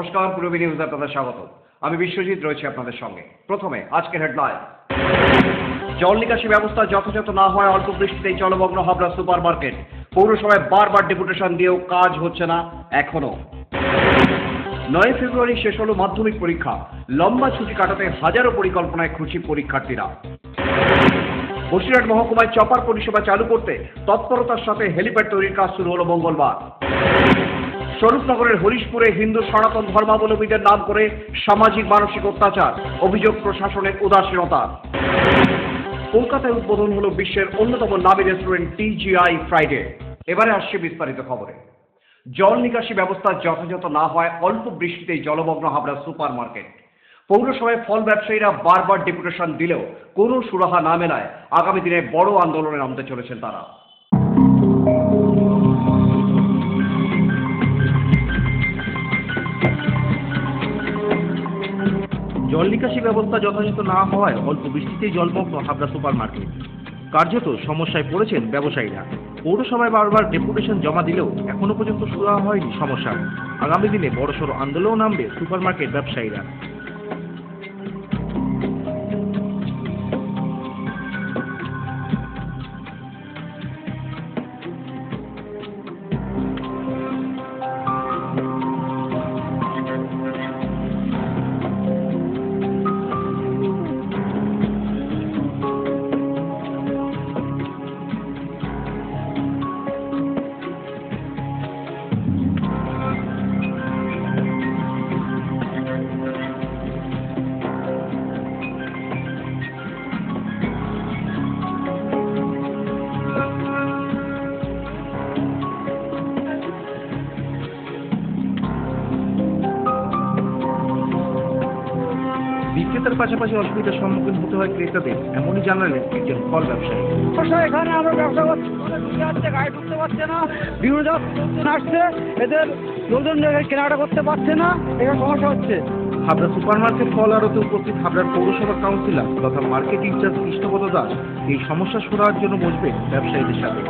নমস্কার, পূর্বী নিউজে আপনাদের স্বাগত। আমি বিশ্বজিৎ রয়েছি আপনাদের সঙ্গে। প্রথমে আজকের হেডলাইন। জল নিকাশি ব্যবস্থা যথাযথ না হওয়ায় অল্প বৃষ্টিতেই জলমগ্ন হাবড়া সুপার মার্কেট। পৌরসভায় বারবার ডেপুটেশন দিয়েও কাজ হচ্ছে না এখনো। 9 ফেব্রুয়ারি শেষ হলো মাধ্যমিক পরীক্ষা। লম্বা ছুটি কাটাতে হাজারো পরিকল্পনায় খুশি পরীক্ষার্থীরা। বসিরহাট মহকুমায় চপার পরিষেবা চালু করতে তৎপরতার সাথে হেলিপ্যাড তৈরির কাজ শুরু হলো মঙ্গলবার। স্বরূপনগরের হরিশপুরে হিন্দু সনাতন ধর্মাবলম্বীদের নাম করে সামাজিক মানসিক অত্যাচার, অভিযোগ প্রশাসনের উদাসীনতা। কলকাতায় উদ্বোধন হলো বিশ্বের অন্যতম নামী রেস্টুরেন্ট TGI ফ্রাইডে। এবারে আসছে বিস্তারিত খবরে। জল নিকাশি ব্যবস্থা যথাযথ না হওয়ায় অল্প বৃষ্টিতেই জলমগ্ন হাবড়া সুপার মার্কেট। পৌরসভায় ফল ব্যবসায়ীরা বারবার ডেপুটেশন দিলেও কোনো সুরাহা না মেলায় আগামী দিনে বড় আন্দোলনে নামতে চলেছেন তারা। জল নিকাশি ব্যবস্থা যথাযথ না হওয়ায় অল্প বৃষ্টিতেই জলমগ্ন হাবড়া সুপার মার্কেট। কার্যত সমস্যায় পড়েছেন ব্যবসায়ীরা। পৌরসভায় বারবার ডেপুটেশন জমা দিলেও এখনো পর্যন্ত সুরাহা হয়নি সমস্যা। আগামী দিনে বড়সড় আন্দোলন নামবে সুপার মার্কেট ব্যবসায়ীরা। বিক্রেতার পাশাপাশি অসুবিধার সম্মুখীন হতে হয় ক্রেতাদের, এমনই জানালেন একজন ফল ব্যবসায়ী। এখানে আমরা ব্যবসা করছি, গাড়ি ঢুকতে পারছে না, বিভিন্ন জায়গা আসছে, এদের লোকজন কেনাকাটা করতে পারছে না, এখানে সমস্যা হচ্ছে। হাবড়া সুপার মার্কেট ফল আড়তে উপস্থিত হাবড়ার পৌরসভা কাউন্সিলর তথা মার্কেট ইনচার্জ কৃষ্ণপদ দাস এই সমস্যা সুরাহার জন্য বসবেন ব্যবসায়ীদের সাথে।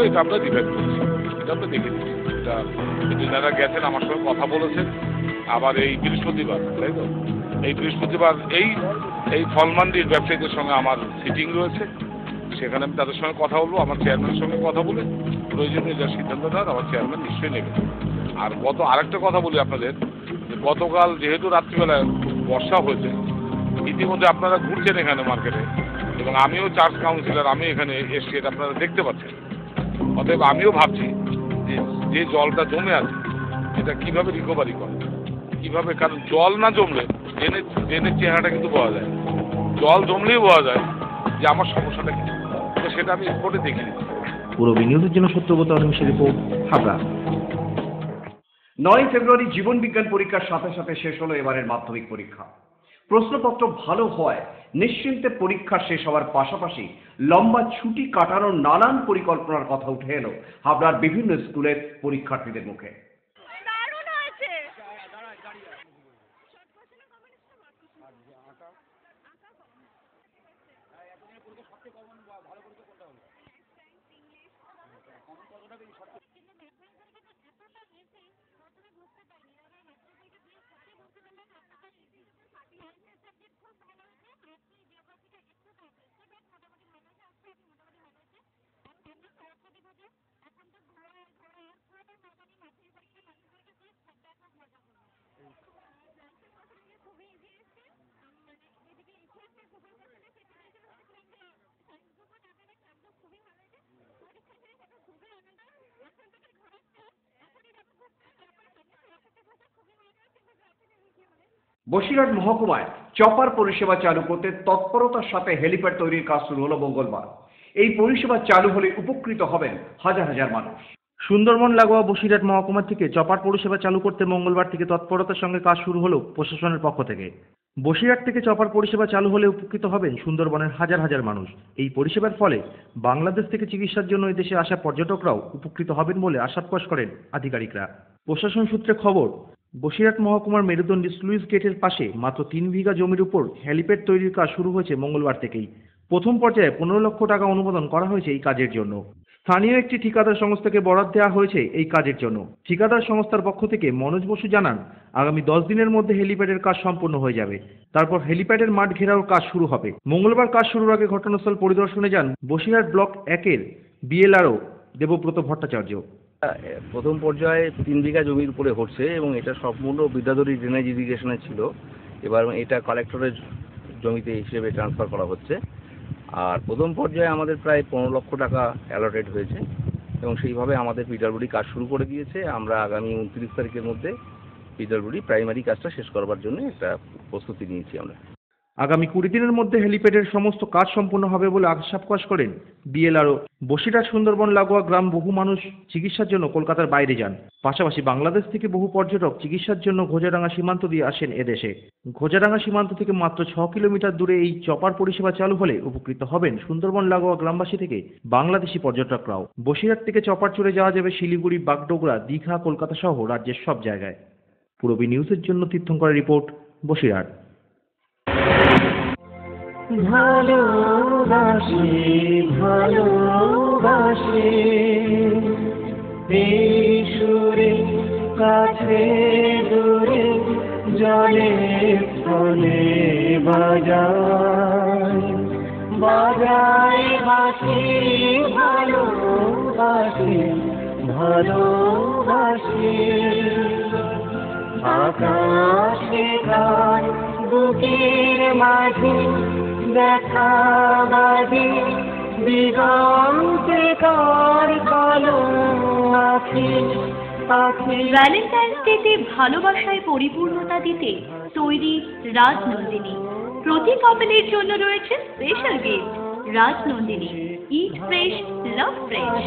এটা আমরা ডিফেন্ড করছি, এটা আমরা দেখে দিচ্ছি। এটা যারা গেছেন আমার সঙ্গে কথা বলেছেন। আবার এই বৃহস্পতিবার, তাই তো, এই বৃহস্পতিবার এই ফলমান্ডির ব্যবসায়ীদের সঙ্গে আমার সিটিং রয়েছে। সেখানে আমি তাদের সঙ্গে কথা বলবো, আমার চেয়ারম্যানের সঙ্গে কথা বলে প্রয়োজনীয় যা সিদ্ধান্ত নেওয়ার আমার চেয়ারম্যান নিশ্চয়ই নেবে। আর আরেকটা কথা বলি আপনাদের, যে গতকাল যেহেতু রাত্রিবেলায় বর্ষা হয়েছে, ইতিমধ্যে আপনারা ঘুরছেন এখানে মার্কেটে এবং আমিও চার্জ কাউন্সিলর, আমি এখানে এসছি, এটা আপনারা দেখতে পাচ্ছেন। অতএব আমিও ভাবছি যে জলটা জমে আছে এটা কিভাবে রিকভারি করে, কিভাবে, কারণ জল না জমলে ড্রেনের চেহারাটা কিন্তু বোঝা যায়, জল জমলেই বোঝা যায় যে আমার সমস্যাটা কি। তো সেটা আমি স্পটে দেখে নিচ্ছি। পূর্বী নিউজের জন্য সত্যব্রত অনিমেষের রিপোর্ট, হাবড়া। 9 ফেব্রুয়ারি জীবন বিজ্ঞান পরীক্ষার সাথে সাথে শেষ হলো এবারের মাধ্যমিক পরীক্ষা। প্রশ্নপত্র ভালো হয় নিশ্চিন্তে পরীক্ষা শেষ হওয়ার পাশাপাশি লম্বা ছুটি কাটানোর নানান পরিকল্পনার কথা উঠে এলো হাবড়ার বিভিন্ন স্কুলের পরীক্ষার্থীদের মুখে। বসিরহাট মহকুমায় চপার পরিষেবা চালু করতে তৎপরতার সাথে হেলিপ্যাড তৈরির কাজ শুরু হলো মঙ্গলবার। এই পরিষেবা চালু হলে উপকৃত হবেন হাজার হাজার মানুষ। সুন্দরবন লাগোয়া বসিরহাট মহকুমা থেকে চপার পরিষেবা চালু করতে মঙ্গলবার থেকে তৎপরতার সঙ্গে কাজ শুরু হলো প্রশাসনের পক্ষ থেকে। বসিরহাট থেকে চপার পরিষেবা চালু হলে উপকৃত হবেন সুন্দরবনের হাজার হাজার মানুষ। এই পরিষেবার ফলে বাংলাদেশ থেকে চিকিৎসার জন্য এই দেশে আসা পর্যটকরাও উপকৃত হবেন বলে আশা প্রকাশ করেন আধিকারিকরা। প্রশাসন সূত্রে খবর, বসিরহাট মহকুমার মেরুদণ্ডী স্লুইস গেটের পাশে মাত্র 3 বিঘা জমির উপর হেলিপ্যাড তৈরির কাজ শুরু হয়েছে মঙ্গলবার থেকেই। প্রথম পর্যায়ে 15 লক্ষ টাকা অনুমোদন করা হয়েছে এই কাজের জন্য। স্থানীয় একটি ঠিকাদার সংস্থাকে বরাদ দেওয়া হয়েছে এই কাজের জন্য। ঠিকাদার সংস্থার পক্ষ থেকে মনোজ বসু জানান, আগামী 10 দিনের মধ্যে হেলিপ্যাডের কাজ সম্পূর্ণ হয়ে যাবে। তারপর হেলিপ্যাডের মাঠ ঘেরাওর কাজ শুরু হবে। মঙ্গলবার কাজ শুরুর আগে ঘটনাস্থল পরিদর্শনে যান বসিরহাট ব্লক 1-এর বিএলআরও দেবব্রত ভট্টাচার্য। প্রথম পর্যায়ে 3 বিঘা জমির উপরে হচ্ছে এবং এটা সম্পূর্ণ বিদ্যাধরী ড্রেনেজ ইরিগেশনে ছিল। এবার এটা কালেক্টরের জমিতে হিসেবে ট্রান্সফার করা হচ্ছে। আর প্রথম পর্যায়ে আমাদের প্রায় 15 লক্ষ টাকা অ্যালটেড হয়েছে এবং সেইভাবে আমাদের পিডব্লিউডি কাজ শুরু করে দিয়েছে। আমরা আগামী 29 তারিখের মধ্যে পিডব্লিউডি প্রাইমারি কাজটা শেষ করবার জন্য একটা প্রস্তুতি নিয়েছি আমরা। আগামী 20 দিনের মধ্যে হেলিপ্যাডের সমস্ত কাজ সম্পূর্ণ হবে বলে আশা প্রকাশ করেন বিএলআরও। বসিরহাট সুন্দরবন লাগোয়া গ্রাম বহু মানুষ চিকিৎসার জন্য কলকাতার বাইরে যান। পাশাপাশি বাংলাদেশ থেকে বহু পর্যটক চিকিৎসার জন্য ঘোজাডাঙ্গা সীমান্ত দিয়ে আসেন এদেশে। ঘোজাডাঙ্গা সীমান্ত থেকে মাত্র 6 কিলোমিটার দূরে এই চপার পরিষেবা চালু হলে উপকৃত হবেন সুন্দরবন লাগোয়া গ্রামবাসী থেকে বাংলাদেশি পর্যটকরাও। বসিরহাট থেকে চপার চড়ে যাওয়া যাবে শিলিগুড়ি, বাগডোগরা, দীঘা, কলকাতা সহ রাজ্যের সব জায়গায়। পূরবী নিউজের জন্য তীর্থঙ্করের রিপোর্ট, বসিরহাট। ভালোবাসি ভালোবাসি এই সুরে কাছে দূরে জলে ফলে বাজায় বাজায় বাসি ভালোবাসি ভালোবাসি আকাশে গায় বুকের মাঝে দেখা বাজে দিগন্তে কার কালো আখি আখি। ভ্যালেন্টাইন্স ডেতে ভালোবাসায় পরিপূর্ণতা দিতে তৈরি রাজনন্দিনী। প্রতি কাপলের জন্য রয়েছে স্পেশাল গিফট। রাজনন্দিনী, ইট ফ্রেশ, লাভ ফ্রেশ।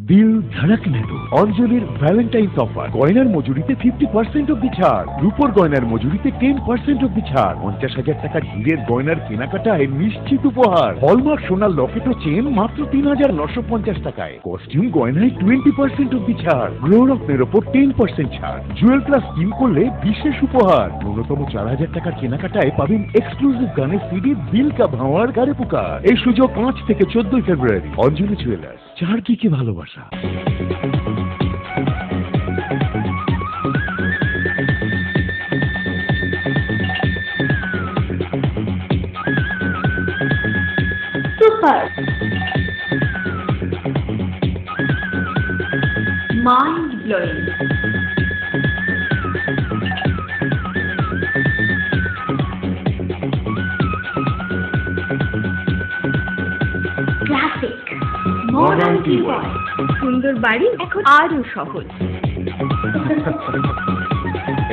দিল ধড়কনে দো অঞ্জলির ভ্যালেন্টাইন্স অফার। গয়নার মজুরিতে 50% অব্দি ছাড়, রূপোর গয়নার মজুরিতে 10% অব্দি ছাড়, 50,000 টাকার হীরের গয়নার কেনাকাটায় নিশ্চিত উপহার, হলমার্ক সোনার লকেট ও চেন মাত্র 3,950 টাকায়, কস্টিউম গয়নায় 20% অব্দি ছাড়, গ্রহরত্নের ওপর 10% ছাড়, জুয়েল প্লাস স্কিম করলে বিশেষ উপহার, ন্যূনতম 4,000 টাকার কেনাকাটায় পাবেন এক্সক্লুসিভ গানের সিডি দিল কা ভাওয়ার গারে পুকার। এই সুযোগ 5 থেকে 14 ফেব্রুয়ারি। অঞ্জলি জুয়েলার্স, চার কি ভালোবাসা। Super mind blowing. Classic modern tubewell. সুন্দর বাড়ি এখন আরো সহজ।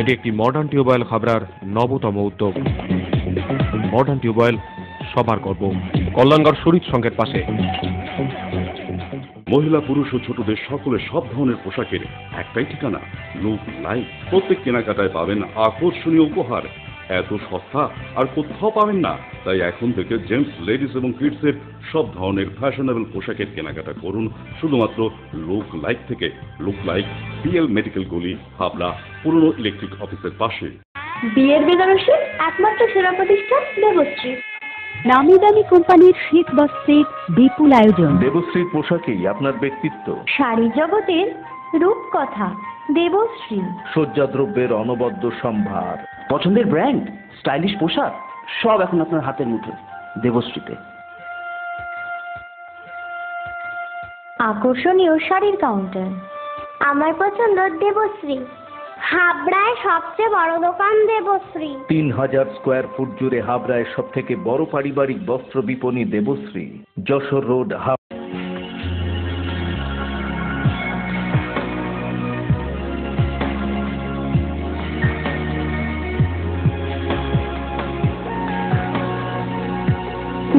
এটি একটি মডার্ন টিউবওয়েল হাবড়ার নবতম উদ্যোগ। মডার্ন টিউবওয়েল সবার গর্ব। কল্যাণগড় শরীর সংঘের পাশে। মহিলা, পুরুষ ও ছোটদের সকলের সব ধরনের পোশাকের একটাই ঠিকানা, লুক লাইফ। প্রত্যেক কেনাকাটায় পাবেন আকর্ষণীয় উপহার। এত সস্তা আর কোথাও পাবেন না। তাই এখন থেকে জেন্টস, লেডিস এবং কিডসের সব ধরনের ফ্যাশনেবল পোশাকের কেনাকাটা করুন শুধুমাত্র লুক লাইফ থেকে। লুক লাইফ, পিএল মেডিকেল গলি, হাবড়া, পুরনো ইলেকট্রিক অফিসের পাশে। বিয়ের বেনারসি একমাত্র সেরা প্রতিষ্ঠান দেবশ্রী। নামি দামি কোম্পানির শীত বস্ত্রের বিপুল আয়োজন। দেবশ্রীর পোশাকেই আপনার ব্যক্তিত্ব। শাড়ি জগতের রূপকথা দেবশ্রী। সজ্জাদ্রব্যের অনবদ্য সম্ভার। পছন্দের ব্র্যান্ড, স্টাইলিশ পোশাক সব এখন আপনার হাতের মুঠোয় দেবশ্রীতে। আকর্ষণীয় শাড়ির কাউন্টার। আমার পছন্দ দেবশ্রী। হাবড়ায় সবচেয়ে বড় দোকান দেবশ্রী। 3000 স্কোয়ার ফুট জুড়ে হাবড়ায় সব থেকে বড় পারিবারিক বস্ত্র বিপণী দেবশ্রী, যশোর রোড,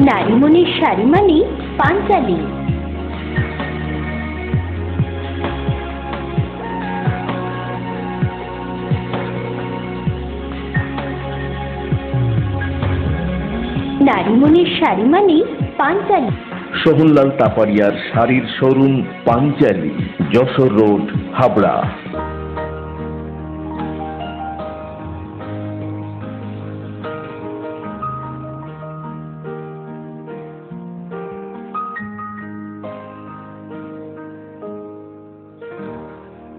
নারীমণির শাড়ি মানে পাঞ্চালী। নারীমণির শাড়ি মানে পাঞ্চালী। সোহনলাল তাপারিয়ার শাড়ির শোরুম পাঞ্চালী, যশোর রোড, হাবড়া।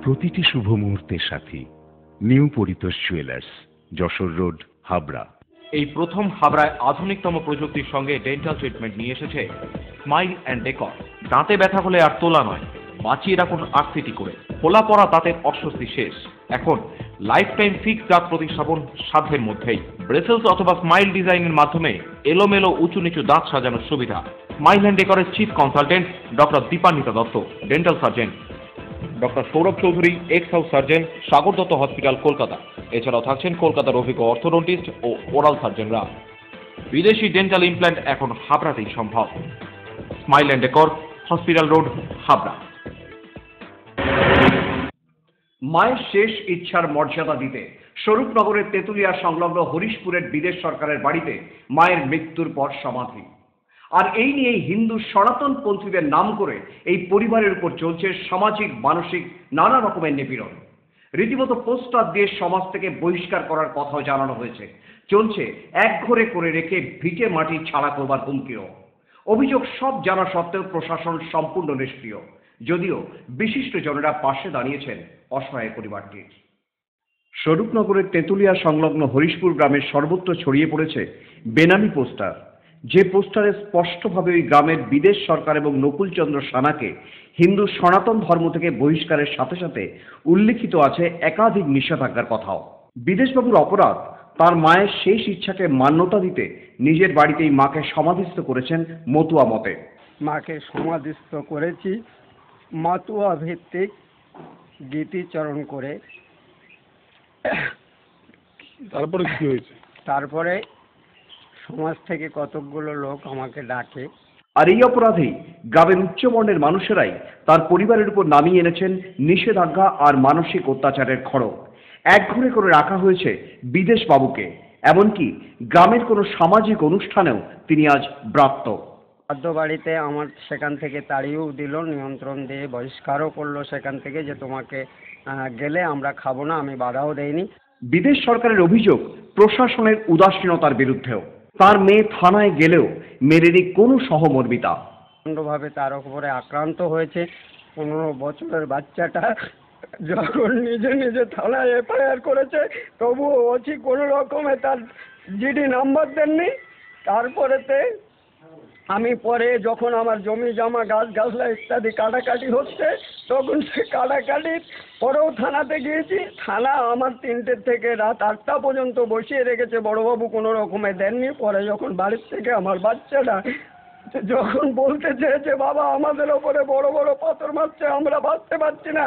প্রতিটি শুভ মুহূর্তের সাথী। New Paritosh jewellers, Jessore road, Habra. এই প্রথম হাবড়ায় আধুনিকতম প্রযুক্তির সঙ্গে ডেন্টাল ট্রিটমেন্ট নিয়ে এসেছে স্মাইল অ্যান্ড ডেকর। দাঁতে ব্যথা হলে আর তোলা নয়, বাঁচিয়ে রাখুন আরসিটি করে। ফোলা পড়া দাঁতের অস্বস্তি শেষ। এখন লাইফ টাইম ফিক্স দাঁত প্রতিস্থাপন সাধ্যের মধ্যেই। ব্রেসেলস অথবা স্মাইল ডিজাইনের মাধ্যমে এলোমেলো উঁচু নিচু দাঁত সাজানোর সুবিধা। স্মাইল অ্যান্ড ডেকরের chief consultant doctor Dipanwita Dutta, dental surgeon. Doctor Sourav Chowdhury, ex house surgeon, Sagar Dutta hospital, Kolkata. এছাড়াও থাকছেন কলকাতার অভিজ্ঞ অর্থোডন্টিস্ট ও ওরাল সার্জনরা। বিদেশি ডেন্টাল ইমপ্ল্যান্ট এখন হাবড়াতেই সম্ভব। Smile and decor, hospital road, Habra. মায়ের শেষ ইচ্ছার মর্যাদা দিতে স্বরূপনগরের তেঁতুলিয়া সংলগ্ন হরিশপুরের বিদেশ সরকারের বাড়িতে মায়ের মৃত্যুর পর সমাধি। আর এই নিয়েই হিন্দু সনাতনপন্থীদের নাম করে এই পরিবারের উপর চলছে সামাজিক মানসিক নানা রকমের নিপীড়ন। রীতিমতো পোস্টার দিয়ে সমাজ থেকে বহিষ্কার করার কথাও জানানো হয়েছে। চলছে একঘরে করে রেখে ভিটে মাটি ছাড়া করবার হুমকিও। অভিযোগ সব জানা সত্ত্বেও প্রশাসন সম্পূর্ণ নিষ্ক্রিয়, যদিও বিশিষ্ট জনেরা পাশে দাঁড়িয়েছেন অসহায় পরিবারটির। স্বরূপনগরের তেঁতুলিয়া সংলগ্ন হরিশপুর গ্রামের সর্বত্র ছড়িয়ে পড়েছে বেনামি পোস্টার, যে পোস্টারে স্পষ্টভাবে ওই গ্রামের বিদেশ সরকার এবং নকুলচন্দ্র সানাকে হিন্দু সনাতন ধর্ম থেকে বহিষ্কারের সাথে সাথে উল্লিখিত আছে একাধিক নিষেধাজ্ঞার কথাও। বিদেশবাবুর অপরাধ, তার মায়ের শেষ ইচ্ছাকে মান্যতা দিতে নিজের বাড়িতেই মাকে সমাধিস্থ করেছেন মতুয়া মতে। মাকে সমাধিস্থ করেছি মাতুয়া ভিত্তিক গীতিচরণ করে। তারপরে কি হয়েছে? তারপরে সমাজ থেকে কতকগুলো লোক আমাকে ডাকে। আর এই অপরাধেই গ্রামের উচ্চবর্ণের মানুষেরাই তার পরিবারের উপর নামিয়ে এনেছেন নিষেধাজ্ঞা আর মানসিক অত্যাচারের খড়গ। একঘরে করে রাখা হয়েছে বিদেশ বাবুকে, এমনকি গ্রামের কোনো সামাজিক অনুষ্ঠানেও তিনি আজ ব্রাত্য। খাদ্য বাড়িতে আমার সেখান থেকে তাড়িয়েও দিল, নিয়ন্ত্রণ দিয়ে বহিষ্কারও করলো সেখান থেকে, যে তোমাকে গেলে আমরা খাবো না। আমি বাধাও দেইনি। বিদেশ সরকারের অভিযোগ প্রশাসনের উদাসীনতার বিরুদ্ধেও। তার মেয়ে থানায় গেলেও মেলেনি কোনো সহমর্মিতা। প্রচণ্ডভাবে তার উপরে আক্রান্ত হয়েছে। 15 বছরের বাচ্চাটা যখন নিজে নিজে থানায় এফআইআর করেছে, তবুও ওসি কোনো রকমে তার জিডি নাম্বার দেননি। তারপরেতে আমি পরে যখন আমার জমি জমা গাছ গাছলা ইত্যাদি কাটাকাটি হচ্ছে, তখন সে কাটাকাটির পরেও থানাতে গিয়েছি। থানা আমার 3টে থেকে রাত 8টা পর্যন্ত বসিয়ে রেখেছে, বড়োবাবু কোনো রকমে দেননি। পরে যখন বাড়ির থেকে আমার বাচ্চাটা যখন বলতে চেয়েছে বাবা আমাদের ওপরে বড় বড় পাথর মারছে, আমরা বাঁচতে পারছি না,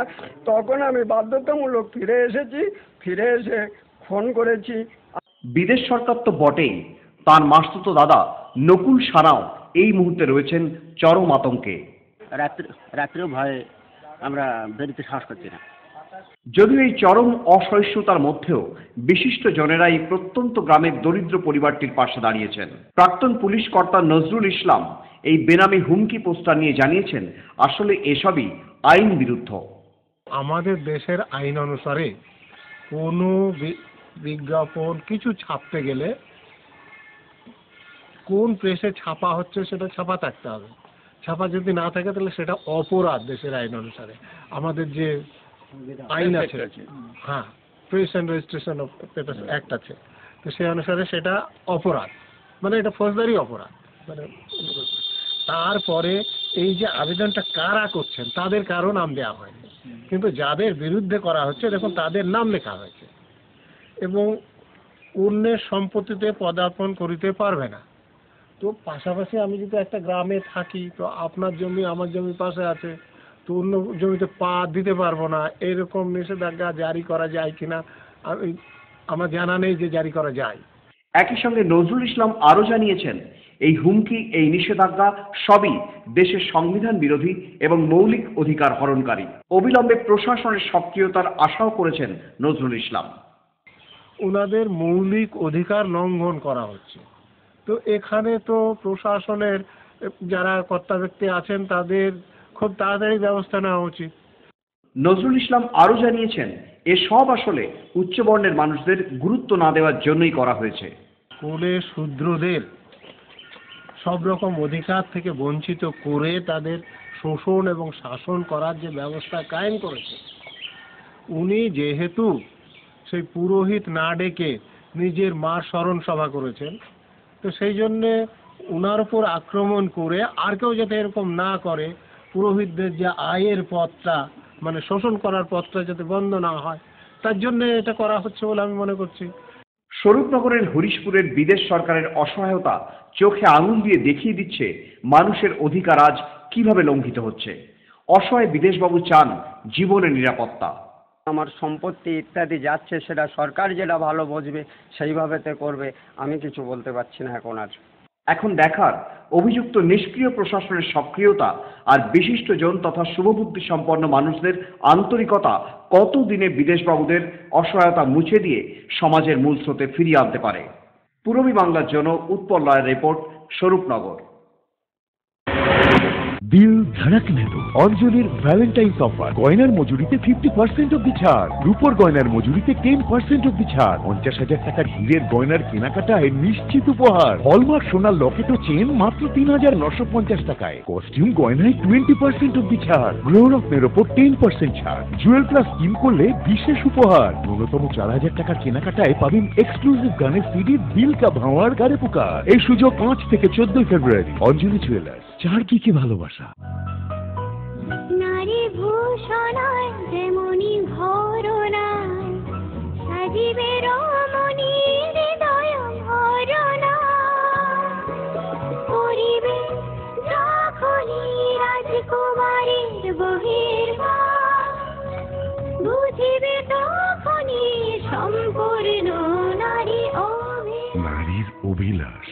তখন আমি বাধ্যতামূলক ফিরে এসেছি। ফিরে এসে ফোন করেছি। বিদেশ সরকার তো বটেই, তার মাসতুতো দাদা নকুল সানাও এই মুহূর্তে রয়েছেন চরম আতঙ্কে। রাত্রেও ভয়ে আমরা বেরোতে সাহস করছি না। যদিও এই চরম অসহিষ্ণুতার মধ্যেও বিশিষ্ট জনেরা এই প্রত্যন্ত গ্রামের দরিদ্র পরিবারটির পাশে দাঁড়িয়েছেন। প্রাক্তন পুলিশ কর্তা নজরুল ইসলাম এই বেনামি হুমকি পোস্টার নিয়ে জানিয়েছেন, আসলে এসবই আইন বিরুদ্ধ। আমাদের দেশের আইন অনুসারে কোনো বিজ্ঞাপন কিছু ছাপতে গেলে কোন প্রেসে ছাপা হচ্ছে সেটা ছাপা থাকতে হবে। ছাপা যদি না থাকে তাহলে সেটা অপরাধ দেশের আইন অনুসারে। আমাদের যে আইন আছে, হ্যাঁ, press and registration of papers act আছে, তো সেই অনুসারে সেটা অপরাধ, মানে এটা ফৌজদারি অপরাধ। মানে তারপরে এই যে আবেদনটা কারা করছেন তাদের কারো নাম দেওয়া হয়নি, কিন্তু যাদের বিরুদ্ধে করা হচ্ছে দেখুন তাদের নাম লেখা হয়েছে। এবং অন্যের সম্পত্তিতে পদার্পণ করিতে পারবে না। তো পাশাপাশি আমি যদি একটা গ্রামে থাকি, তো আপনার জমি আমার জমির পাশে আছে, তো অন্য জমিতে পা দিতে পারবো না, এরকম নিষেধাজ্ঞা জারি করা যায় কিনা আমার জানা নেই যে জারি করা যায়। একই সঙ্গে নজরুল ইসলাম আরও জানিয়েছেন, এই হুমকি, এই নিষেধাজ্ঞা সবই দেশের সংবিধান বিরোধী এবং মৌলিক অধিকার হরণকারী। অবিলম্বে প্রশাসনের সক্রিয়তার আশাও করেছেন নজরুল ইসলাম। ওনাদের মৌলিক অধিকার লঙ্ঘন করা হচ্ছে, তো এখানে তো প্রশাসনের যারা কর্তা ব্যক্তি আছেন তাদের খুব তাড়াতাড়ি ব্যবস্থা নেওয়া উচিত। নজরুল ইসলাম আরও জানিয়েছেন, এসব আসলে উচ্চবর্ণের মানুষদের গুরুত্ব না দেওয়ার জন্যই করা হয়েছে। কোলে শূদ্রদের সব রকম অধিকার থেকে বঞ্চিত করে তাদের শোষণ এবং শাসন করার যে ব্যবস্থা কায়েম করেছে, উনি যেহেতু সেই পুরোহিত না ডেকে নিজের মার স্মরণ সভা করেছেন, তো সেই জন্যে উনার উপর আক্রমণ করে আর কেউ যাতে এরকম না করে, পুরোহিতদের যে আয়ের পথটা মানে শোষণ করার পথটা যাতে বন্ধ না হয়, তার জন্য এটা করা হচ্ছে বলে আমি মনে করছি। স্বরূপনগরের হরিশপুরের বিদেশ সরকারের অসহায়তা চোখে আঙুল দিয়ে দেখিয়ে দিচ্ছে মানুষের অধিকার আজ কিভাবে লঙ্ঘিত হচ্ছে। অসহায় বিদেশবাবু চান জীবনের নিরাপত্তা। আমার সম্পত্তি ইত্যাদি যাচ্ছে, সেটা সরকার যেটা ভালো বুঝবে সেইভাবেতে করবে, আমি কিছু বলতে পারছি না এখন আর। এখন দেখার অভিযুক্ত নিষ্ক্রিয় প্রশাসনের সক্রিয়তা আর বিশিষ্টজন তথা শুভবুদ্ধি সম্পন্ন মানুষদের আন্তরিকতা কতদিনে বিদেশবাবুদের অসহায়তা মুছে দিয়ে সমাজের মূল স্রোতে ফিরিয়ে আনতে পারে। পূর্বী বাংলার জন্য উৎপল রায়ের রিপোর্ট, স্বরূপনগর। দিল ধড়কনে দো অঞ্জলির ভ্যালেন্টাইন্স অফার, গয়নার মজুরিতে 50% অব্দি ছাড়, রূপোর গয়নার মজুরিতে 10% অব্দি ছাড়, 50,000 টাকার হীরের গয়নার কেনাকাটায় নিশ্চিত উপহার, হলমার্ক সোনার লকেট ও চেন মাত্র 3,950 টাকায়, কস্টিউম গয়নায় 20% অব্দি ছাড়, গৃহরত্নের ওপর 10% ছাড়, জুয়েল প্লাস স্কিম করলে বিশেষ উপহার, ন্যূনতম 4,000 টাকার কেনাকাটায় পাবেন এক্সক্লুসিভ গানের সিডি দিল কা ভাওয়ার গারে পুকার। এই সুযোগ 5 থেকে 14 ফেব্রুয়ারি। অঞ্জলি জুয়েলার্স, চার কি ভালোবাসা। নারী ভূষণায় যেমনি ভরণা, সাজিবে রমণী হৃদয় ভরণা, করিবে যখনই রাজকুমারীর বহির্বাস, বুঝিবে তখনই সম্পূর্ণ নারী নারীর অভিলাষ।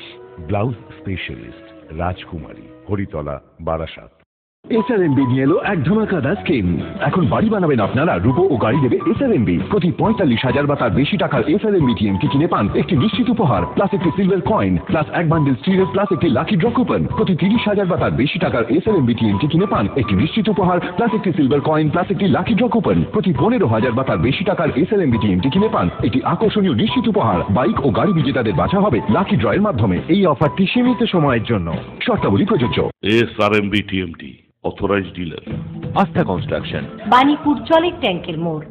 ব্লাউজ স্পেশালিস্ট রাজকুমারী, হরিতলা, বারাসাত। SRMB নিয়ে এলো এক ধামাকাদার স্কিম। এখন বাড়ি বানাবেন আপনারা, রূপো ও গাড়ি দেবে SRMB। প্রতি 45,000 বা তার বেশি টাকার SRMB TMT কিনে পান একটি নিশ্চিত উপহার, প্লাস একটি সিলভার কয়েন, প্লাস এক বান্ডেল স্টিলের, প্লাস একটি লাকি ড্র কুপন। প্রতি 30,000 বা তার বেশি টাকার SRMB TMT কিনে পান একটি নিশ্চিত উপহার, প্লাস একটি সিলভার কয়েন, প্লাস একটি লাকি ড্র কুপন। প্রতি 15,000 বা তার বেশি টাকার SRMB TMT কিনে পান একটি আকর্ষণীয় নিশ্চিত উপহার। বাইক ও গাড়ি বিজেতাদের বাছা হবে লাকি ড্রয়ের মাধ্যমে। এই অফারটি সীমিত সময়ের জন্য, শর্তাবলী প্রযোজ্য। SRMB TMT অথরাইজড ডিলার, আস্থা কনস্ট্রাকশন, বাণীপুর জলের ট্যাঙ্কের মোড়।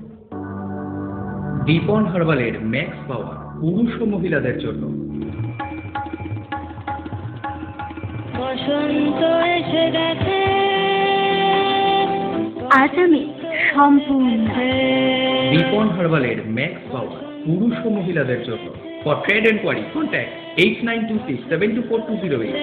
দীপন হার্বালের ম্যাক্স পাওয়ার, পুরুষ ও মহিলাদের জন্য। বসন্ত এসে গেছে, আজ আমি সম্পূর্ণ। দীপন হার্বালের ম্যাক্স পাওয়ার, পুরুষ ও মহিলাদের জন্য। For trade enquiry contact 8926724208।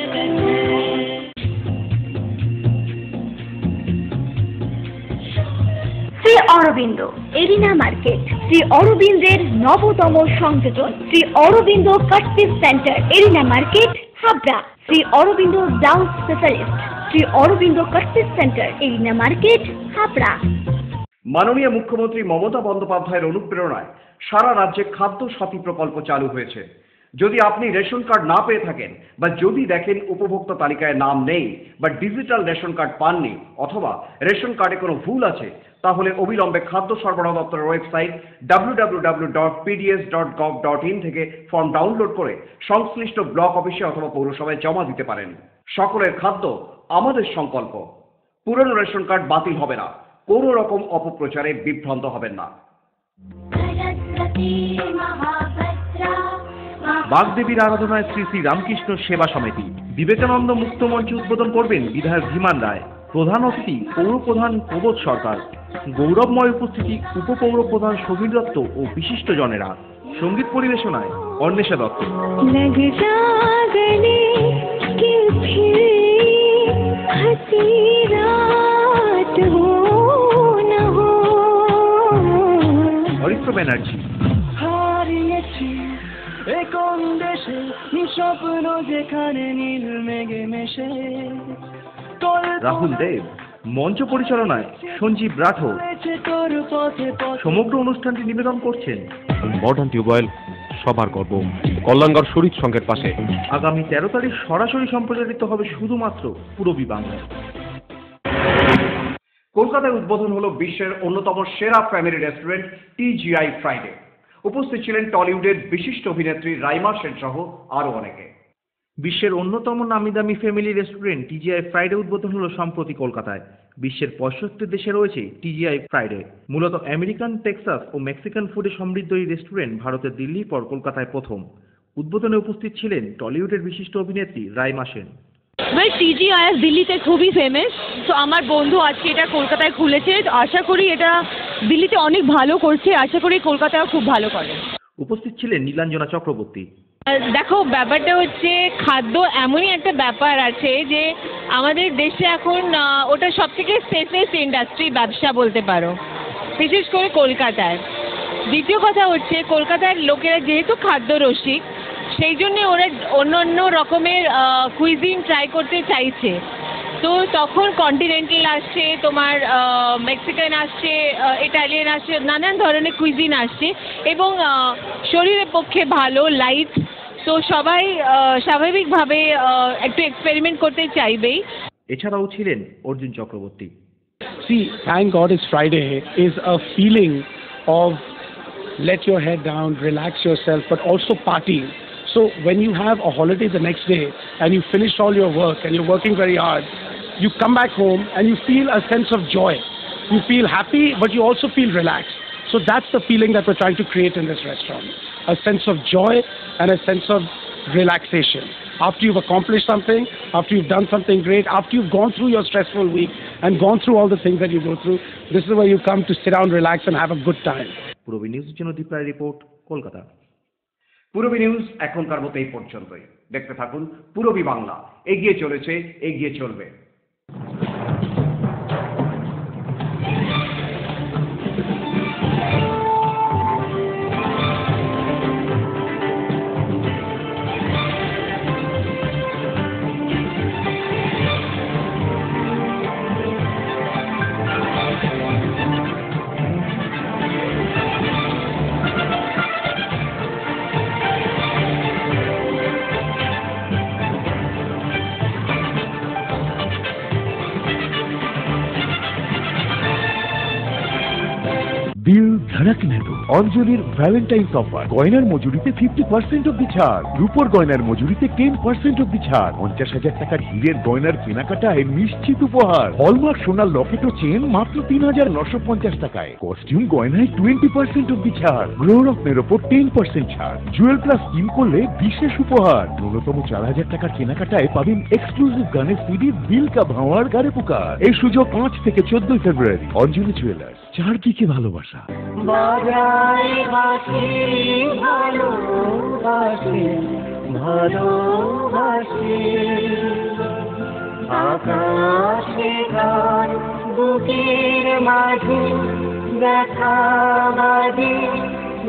Shri Aurobindo Arena Market, Shri অরবিন্দের নবতম সংযোজন, Shri Aurobindo cut piece centre, Arena Market, Habra. Shri Aurobindo blouse specialist, Shri Aurobindo cut piece centre, Arena Market, Habra. মাননীয় মুখ্যমন্ত্রী মমতা বন্দ্যোপাধ্যায়ের অনুপ্রেরণায় সারা রাজ্যে খাদ্য সাথী প্রকল্প চালু হয়েছে। যদি আপনি রেশন কার্ড না পেয়ে থাকেন বা যদি দেখেন উপভোক্তা তালিকায় নাম নেই বা ডিজিটাল রেশন কার্ড পাননি অথবা রেশন কার্ডে কোনো ভুল আছে, তাহলে অবিলম্বে খাদ্য সরবরাহ দপ্তরের ওয়েবসাইট www.pds.gov.in থেকে ফর্ম ডাউনলোড করে সংশ্লিষ্ট ব্লক অফিসে অথবা পৌরসভায় জমা দিতে পারেন। সকলের খাদ্য আমাদের সংকল্প। পুরনো রেশন কার্ড বাতিল হবে না। কোনো রকম অপপ্রচারে বিভ্রান্ত হবেন না। বাগদেবীর আরাধনায় শ্রী শ্রী রামকৃষ্ণ সেবা সমিতি বিবেকানন্দ মুক্ত মঞ্চ উদ্বোধন করবেন বিধায়ক ধীমান রায়। প্রধান অতিথি পৌরপ্রধান প্রবোধ সরকার। গৌরবময় উপস্থিতি উপপৌরপ্রধান সমীর দত্ত ও বিশিষ্ট জনেরা। সঙ্গীত পরিবেশনায় অন্বেষা দত্ত। হরিত্র ব্যানার্জি। কোন দেশে স্বপ্ন যেখানে নীল মেঘে মেশে। রাহুল দেব। মঞ্চ পরিচালনায় সঞ্জীব রাঠোর। সমগ্র অনুষ্ঠানটি নিবেদন করছেন মডার্ন টিউবওয়েল, সবার গর্ব, কল্যাণগড় শরীর সংঘের পাশে। আগামী 13 তারিখ সরাসরি সম্প্রচারিত হবে শুধুমাত্র পূর্বী বাংলায়। কলকাতায় উদ্বোধন হলো বিশ্বের অন্যতম সেরা ফ্যামিলি রেস্টুরেন্ট TGI ফ্রাইডে। উপস্থিত ছিলেন টলিউডের বিশিষ্ট অভিনেত্রী রাইমা সেন সহ আরো অনেকে। বিশ্বের অন্যতম নামিদামি ফ্যামিলি রেস্টুরেন্ট টিজিআই ফ্রাইডে উদ্বোধন হলো সম্প্রতি কলকাতায়। বিশ্বের 65 দেশে রয়েছে টিজিআই ফ্রাইডে। মূলত আমেরিকান, টেক্সাস ও মেক্সিকান ফুডে সমৃদ্ধ এই রেস্টুরেন্ট ভারতের দিল্লির পর কলকাতায় প্রথম। উদ্বোধনে উপস্থিত ছিলেন টলিউডের বিশিষ্ট অভিনেত্রী রাইমা সেন। টিজিআই দিল্লিতে খুবই ফেমাস, তো আমার বন্ধু আজকে এটা কলকাতায় খুলেছে। আশা করি এটা দিল্লিতে অনেক ভালো করছে, আশা করি কলকাতায় খুব ভালো করে। উপস্থিত ছিলেন নীলাঞ্জনা চক্রবর্তী। দেখো, ব্যাপারটা হচ্ছে খাদ্য এমনই একটা ব্যাপার আছে যে আমাদের দেশে এখন ওটা সব থেকে সেফেস্ট ইন্ডাস্ট্রি, ব্যবসা বলতে পারো, বিশেষ করে কলকাতায়। দ্বিতীয় কথা হচ্ছে কলকাতার লোকেরা যেহেতু খাদ্য রসিক, সেই জন্য ওরা অন্য অন্য রকমের কুইজিন ট্রাই করতে চাইছে। তো তখন কন্টিনেন্টাল আসছে, তোমার মেক্সিকান আসছে, ইটালিয়ান আসছে, নানান ধরনের কুইজিন আসছে এবং শরীরের পক্ষে ভালো, লাইট। তো সবাই স্বাভাবিকভাবে একটু এক্সপেরিমেন্ট করতে চাইবেই। এছাড়াও ছিলেন Arjun Chakraborty. See, thank God it's Friday is a feeling of let your head down, relax yourself, but also party. So when you have a holiday the next day and you finish all your work and you're working very hard, you come back home and you feel a sense of joy. You feel happy, but you also feel relaxed. So that's the feeling that we're trying to create in this restaurant. A sense of joy and a sense of relaxation. After you've accomplished something, after you've done something great, after you've gone through your stressful week and gone through all the things that you go through, this is where you come to sit down, relax and have a good time. Purabi নিউজের জন্য দীপ রায় report, Kolkata. Purabi news এখনকার মতো এই পর্যন্তই। দেখতে থাকুন পূরবী বাংলা, এগিয়ে চলেছে, এগিয়ে চলবে। দিল ধড়কনে দো অঞ্জলির ভ্যালেন্টাইন্স অফার। গয়নার মজুরিতে 50% অব্দি ছাড়, রূপোর গয়নার মজুরিতে 10% অব্দি ছাড়, 50,000 টাকার হীরের গয়নার কেনাকাটায় নিশ্চিত উপহার, হলমার্ক সোনার লকেট ও চেন মাত্র 3,950 টাকায়, কস্টিউম গয়নায় 20% অব্দি ছাড়, গ্রহরত্নের ওপর 10% ছাড়, জুয়েল প্লাস স্কিম করলে বিশেষ উপহার। ন্যূনতম 4,000 টাকার কেনাকাটায় পাবেন এক্সক্লুসিভ গানের সিডি দিল কা ভাওয়ার গারে পুকার। এই সুযোগ 5 থেকে 14 ফেব্রুয়ারি। অঞ্জলি জুয়েলার্স, চারদিকে ভালোবাসা। বাজায় বাঁশি ভালোবাসি, ভালোবাসি আকাশে গান বুকের মাঝে দেখা বাজে,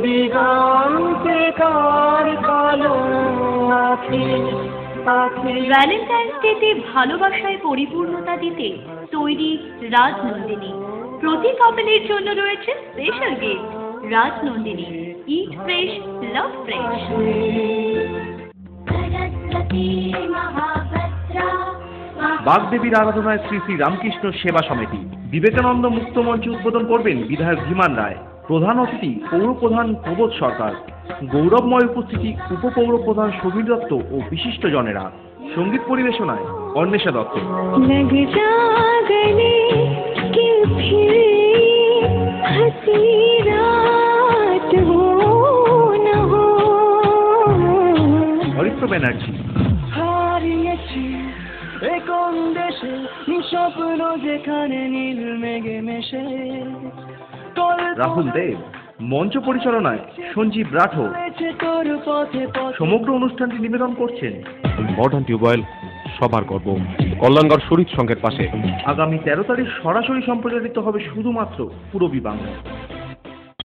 দিগন্তে কার কালো আখি। ভ্যালেন্টাইন্স ডেতে ভালোবাসায় পরিপূর্ণতা দিতে তৈরি রাজনন্দিনী। প্রতি কাপলের জন্য রয়েছে স্পেশাল গিফট। রাজনন্দিনী, ইট ফ্রেশ, লাভ ফ্রেশ। বাগদেবীর আরাধনায় শ্রী শ্রী রামকৃষ্ণ সেবা সমিতি বিবেকানন্দ মুক্ত মঞ্চ উদ্বোধন করবেন বিধায়ক ধীমান রায়। প্রধান অতিথি পৌরপ্রধান প্রবোধ সরকার। গৌরবময় উপস্থিতি উপপৌরপ্রধান সমীর দত্ত ও বিশিষ্ট জনেরা। সঙ্গীত পরিবেশনায় অন্বেষা দত্ত। হরিত্র ব্যানার্জি। হারিয়েছি কোন দেশে স্বপ্ন যেখানে নীল মেঘে মেশে। রাহুল দেব। মঞ্চ পরিচালনায় সঞ্জীব রাঠোর। সমগ্র অনুষ্ঠানটি নিবেদন করছেন মডার্ন টিউবওয়েল, সবার গর্ব, কল্যাণগড় শরীফ সংঘের পাশে। আগামী 13 তারিখ সরাসরি সম্প্রচারিত হবে শুধুমাত্র পূরবী বাংলা।